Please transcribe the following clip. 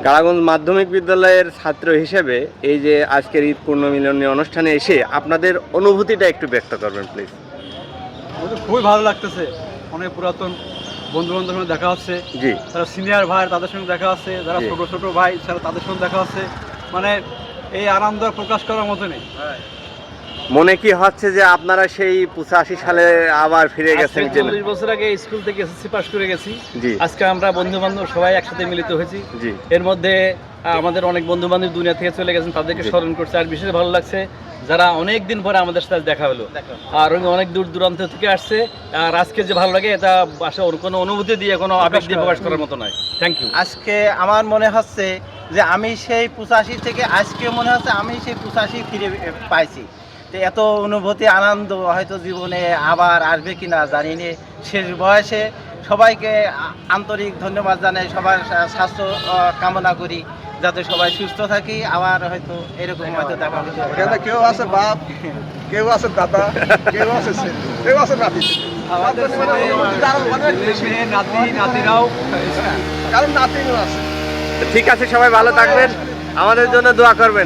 গাড়াগঞ্জ মাধ্যমিক বিদ্যালয়ের ছাত্র হিসেবে এই যে আজকের ঈদ পুণ্যমিলনী অনুষ্ঠানে এসে আপনাদের অনুভূতিটা একটু ব্যক্ত করবেন প্লিজ। আমাদের খুবই ভালো লাগতেছে, অনেক পুরাতন বন্ধু বান্ধবের সঙ্গে দেখা হচ্ছে, জি যারা সিনিয়র ভাই তাদের সঙ্গে দেখা হচ্ছে, যারা জি। ছোট ছোট ভাই তারা তাদের সঙ্গে দেখা হচ্ছে, মানে এই আনন্দ প্রকাশ করার মতো নেই। মনে কি হচ্ছে যে আপনারা সেই 85 সালে আবার ফিরে গেছেন কিনা? 40 বছর আগে স্কুল থেকে এসএসসি পাস করে গেছি। জি আজকে আমরা বন্ধু বান্ধব সবাই একসাথে মিলিত হয়েছি। জি এর মধ্যে আমাদের অনেক বন্ধু বান্ধব দুনিয়া থেকে চলে গেছেন, তাদেরকে জি। স্মরণ করছে। আর বিশেষ ভালো লাগছে যারা অনেক দিন পরে আমাদের সাথে দেখা হলো, আর অনেক দূর দূরান্ত থেকে আসছে। আর আজকে যে ভালো লাগে এটা আসলে কোনো অনুভূতি দিয়ে কোনো আবেগ দিয়ে প্রকাশ করার মতো নয়। Thank you. আজকে আমার মনে হচ্ছে যে আমি সেই 85 থেকে আজকে মনে হচ্ছে আমি সেই 85 ফিরে পাইছি। তো এত অনুভূতি আনন্দ হয়তো জীবনে আবার আসবে কিনা জানি না। শেষ বয়সে সবাইকে আন্তরিক ধন্যবাদ জানাই, সবার স্বাস্থ্য কামনা করি, যাতে সবাই সুস্থ থাকি। আবার হয়তো এরকম হয়তো দেখা হতে পারে। এখানে কেউ আছে বাপ, কেউ আছে দাদা, কেউ আছে ছেলে, কেউ আছে নাতি। আমাদের নাতি নাতিরাও কারণ নাতিও আছে। ঠিক আছে, সবাই ভালো থাকবেন, আমাদের জন্য দোয়া করবেন।